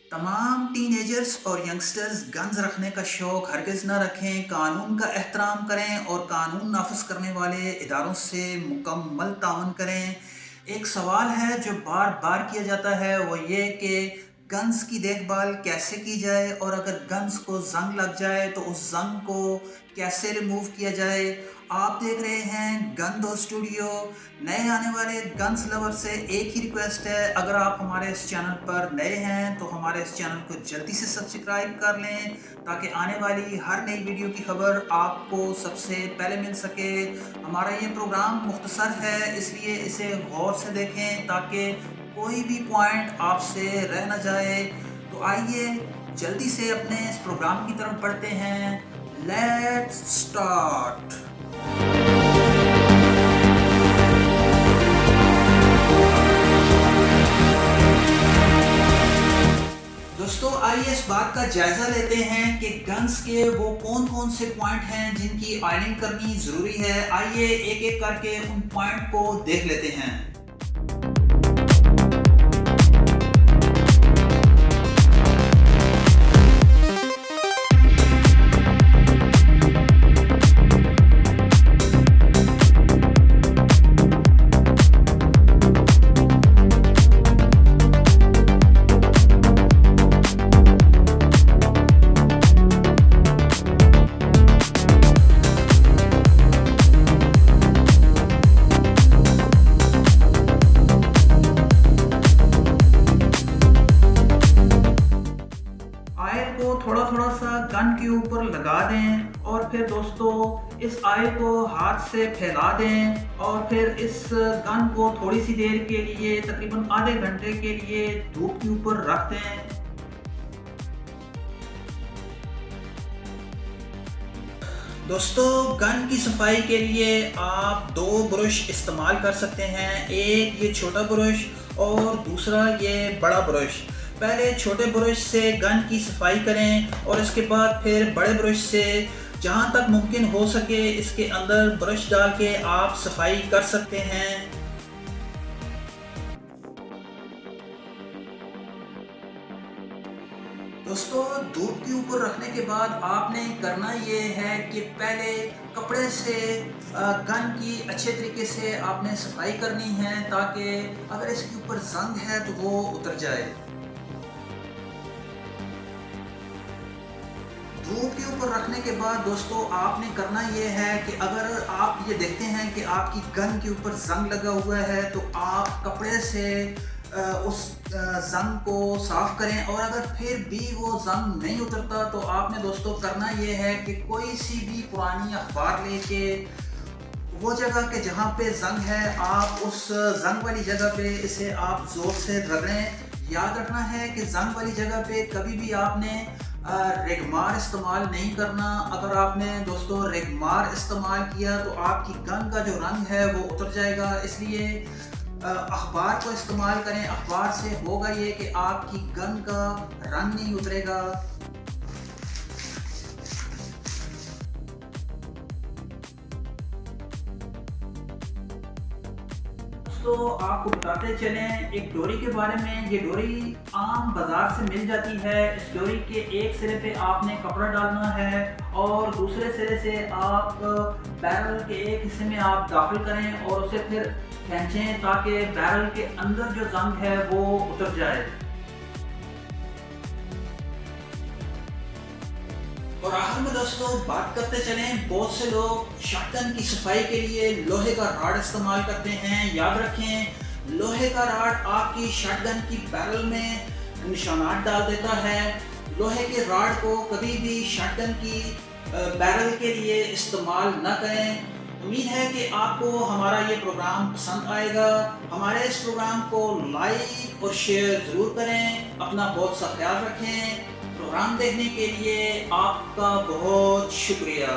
तमाम टीनेजर्स और youngsters guns रखने का शौक हरगिज़ ना रखें, कानून का एहतराम करें और कानून नाफ़िज़ करने वाले इदारों से मुकम्मल ताउन करें। एक सवाल है जो बार-बार किया जाता है, वो ये कि गन्स की देखभाल कैसे की जाए और अगर गन्स को ज़ंग लग जाए तो उस ज़ंग को कैसे रिमूव किया जाए। आप देख रहे हैं गन दो स्टूडियो। नए आने वाले गन्स लवर से एक ही रिक्वेस्ट है, अगर आप हमारे इस चैनल पर नए हैं तो हमारे इस चैनल को जल्दी से सब्सक्राइब कर लें ताकि आने वाली हर नई वीडियो की खबर आपको सबसे पहले मिल सके। हमारा ये प्रोग्राम मुख्तसर है, इसलिए इसे गौर से देखें ताकि कोई भी पॉइंट आपसे रह ना जाए। तो आइए जल्दी से अपने इस प्रोग्राम की तरफ बढ़ते हैं। Let's start. दोस्तों आइए इस बात का जायजा लेते हैं कि गन्स के वो कौन कौन से पॉइंट हैं जिनकी आयरनिंग करनी ज़रूरी है। आइए एक एक करके उन पॉइंट को देख लेते हैं। ऑयल को थोड़ा थोड़ा सा गन के ऊपर लगा दें और फिर दोस्तों इस ऑयल को हाथ से फैला दें और फिर इस गन को थोड़ी सी देर के लिए तकरीबन आधे घंटे के लिए धूप के ऊपर रख दें। दोस्तों गन की सफाई के लिए आप दो ब्रश इस्तेमाल कर सकते हैं, एक ये छोटा ब्रश और दूसरा ये बड़ा ब्रश। पहले छोटे ब्रश से गन की सफाई करें और इसके बाद फिर बड़े ब्रश से जहां तक मुमकिन हो सके इसके अंदर ब्रश डाल के आप सफाई कर सकते हैं। दोस्तों धूप के ऊपर रखने के बाद आपने करना ये है कि पहले कपड़े से गन की अच्छे तरीके से आपने सफाई करनी है ताकि अगर इसके ऊपर जंग है तो वो उतर जाए। धूप के ऊपर रखने के बाद दोस्तों आपने करना ये है कि अगर आप ये देखते हैं कि आपकी गन के ऊपर जंग लगा हुआ है तो आप कपड़े से उस जंग को साफ करें और अगर फिर भी वो जंग नहीं उतरता तो आपने दोस्तों करना ये है कि कोई सी भी पुरानी अखबार लेके वो जगह के जहाँ पे जंग है आप उस जंग वाली जगह पे इसे आप जोर से रगड़ें। याद रखना है कि जंग वाली जगह पे कभी भी आपने रेगमार इस्तेमाल नहीं करना। अगर आपने दोस्तों रेगमार इस्तेमाल किया तो आपकी गन का जो रंग है वो उतर जाएगा, इसलिए अखबार को इस्तेमाल करें। अखबार से होगा ये कि आपकी गन का रंग नहीं उतरेगा। तो आपको बताते चलें एक डोरी के बारे में। ये डोरी आम बाजार से मिल जाती है। इस डोरी के एक सिरे पे आपने कपड़ा डालना है और दूसरे सिरे से आप बैरल के एक हिस्से में आप दाखिल करें और उसे फिर खींचें ताकि बैरल के अंदर जो जंग है वो उतर जाए। और आखिर में दोस्तों बात करते चलें, बहुत से लोग शॉटगन की सफाई के लिए लोहे का रॉड इस्तेमाल करते हैं। याद रखें लोहे का रॉड आपकी शॉटगन की बैरल में निशानात डाल देता है। लोहे के रॉड को कभी भी शॉटगन की बैरल के लिए इस्तेमाल न करें। उम्मीद है कि आपको हमारा ये प्रोग्राम पसंद आएगा। हमारे इस प्रोग्राम को लाइक और शेयर ज़रूर करें। अपना बहुत सा ख्याल रखें। प्रोग्राम देखने के लिए आपका बहुत शुक्रिया।